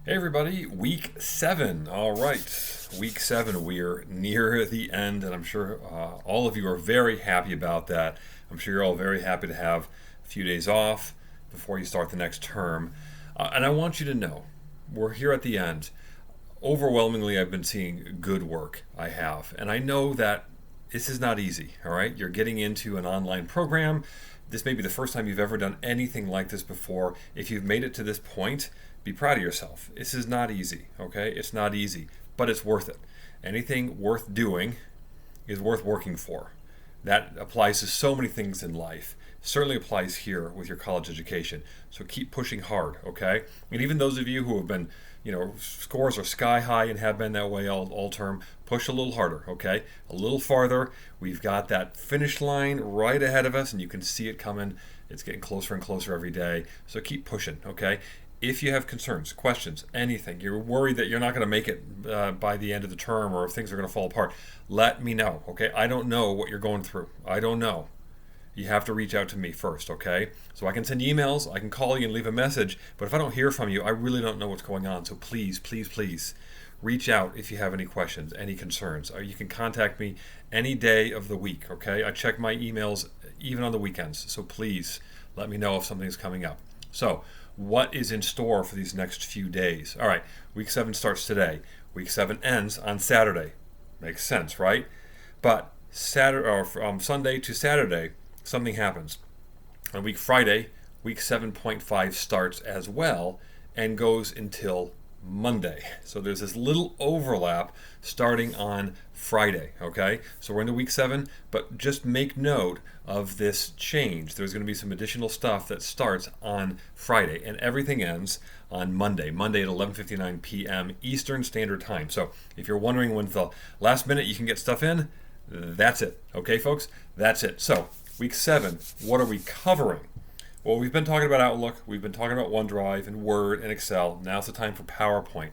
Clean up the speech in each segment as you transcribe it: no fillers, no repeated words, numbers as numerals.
Hey everybody, week 7. All right, week 7. We are near the end, and I'm sure all of you are very happy about that. I'm sure you're all very happy to have a few days off before you start the next term. And I want you to know, we're here at the end. Overwhelmingly, I've been seeing good work. I have. And I know that this is not easy, all right? You're getting into an online program. This may be the first time you've ever done anything like this before. If you've made it to this point, be proud of yourself. This is not easy, okay? It's not easy, but it's worth it. Anything worth doing is worth working for. That applies to so many things in life. Certainly applies here with your college education. So keep pushing hard, okay? And even those of you who have been, scores are sky high and have been that way all term, push a little harder, okay? A little farther. We've got that finish line right ahead of us, and you can see it coming. It's getting closer and closer every day. So keep pushing, okay? If you have concerns, questions, anything, you're worried that you're not going to make it by the end of the term or if things are going to fall apart, let me know, okay? I don't know what you're going through. I don't know. You have to reach out to me first, okay? So I can send you emails, I can call you and leave a message, but if I don't hear from you, I really don't know what's going on. So please, please, please reach out if you have any questions, any concerns. Or you can contact me any day of the week, okay? I check my emails even on the weekends, so please let me know if something's coming up. So, what is in store for these next few days? All right, week 7 starts today. Week 7 ends on Saturday. Makes sense, right? But Saturday or from Sunday to Saturday, something happens. On Friday, week 7.5 starts as well and goes until Monday. So there's this little overlap starting on Friday, okay? So we're into week 7, but just make note of this change. There's going to be some additional stuff that starts on Friday, and everything ends on Monday at 11:59 p.m. Eastern Standard Time. So if you're wondering when's the last minute you can get stuff in, that's it. Okay, folks? That's it. So week 7, what are we covering? Well, we've been talking about Outlook, we've been talking about OneDrive and Word and Excel. Now's the time for PowerPoint.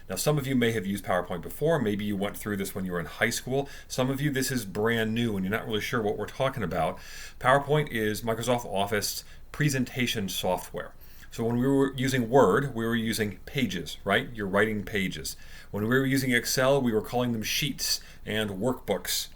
Now, some of you may have used PowerPoint before. Maybe you went through this when you were in high school. Some of you, this is brand new and you're not really sure what we're talking about. PowerPoint is Microsoft Office presentation software. So when we were using Word, we were using pages, right? You're writing pages. When we were using Excel, we were calling them sheets and workbooks.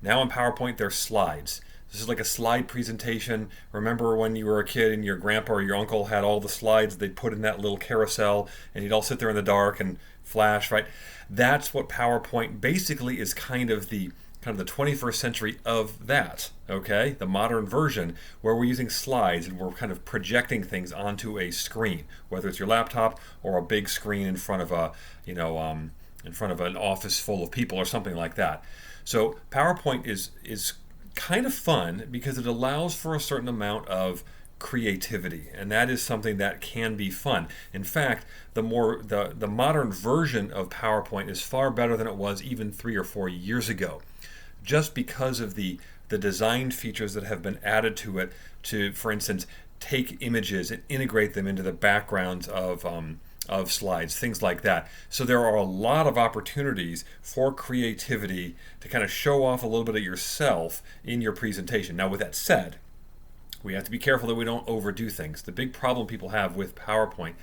Now in PowerPoint, they're slides. This is like a slide presentation. Remember when you were a kid and your grandpa or your uncle had all the slides they'd put in that little carousel and you'd all sit there in the dark and flash, right? That's what PowerPoint basically is kind of the 21st century of that, okay? The modern version where we're using slides and we're kind of projecting things onto a screen, whether it's your laptop or a big screen in front of in front of an office full of people or something like that. So PowerPoint is kind of fun because it allows for a certain amount of creativity, and that is something that can be fun. In fact, the modern version of PowerPoint is far better than it was even 3 or 4 years ago, just because of the design features that have been added to it to, for instance, take images and integrate them into the backgrounds of slides, things like that. So there are a lot of opportunities for creativity to kind of show off a little bit of yourself in your presentation. Now, with that said, we have to be careful that we don't overdo things. The big problem people have with PowerPoint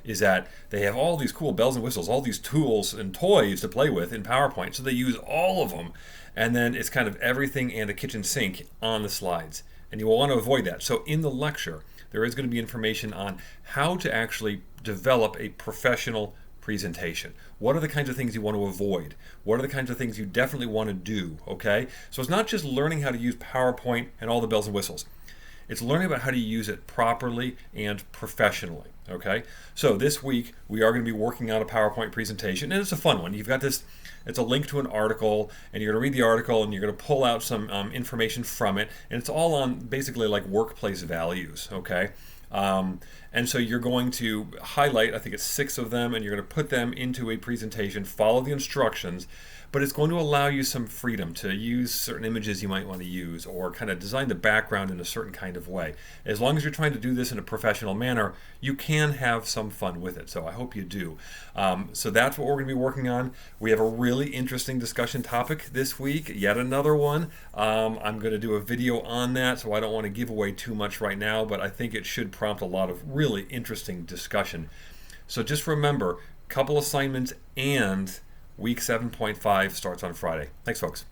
is that they have all these cool bells and whistles, all these tools and toys to play with in PowerPoint. So they use all of them, and then it's kind of everything and a kitchen sink on the slides. And you will want to avoid that. So in the lecture, there is going to be information on how to actually develop a professional presentation. What are the kinds of things you want to avoid? What are the kinds of things you definitely want to do, okay? So it's not just learning how to use PowerPoint and all the bells and whistles. It's learning about how to use it properly and professionally, okay? So this week, we are going to be working on a PowerPoint presentation, and it's a fun one. You've got this, it's a link to an article, and you're going to read the article, and you're going to pull out some information from it, and it's all on basically like workplace values, okay? And so you're going to highlight, I think it's 6 of them, and you're going to put them into a presentation, follow the instructions, but it's going to allow you some freedom to use certain images you might want to use or kind of design the background in a certain kind of way. As long as you're trying to do this in a professional manner, you can have some fun with it. So I hope you do. So that's what we're going to be working on. We have a really interesting discussion topic this week, yet another one. I'm going to do a video on that, so I don't want to give away too much right now, but I think it should prompt a lot of really interesting discussion. So just remember, couple assignments and week 7.5 starts on Friday. Thanks, folks.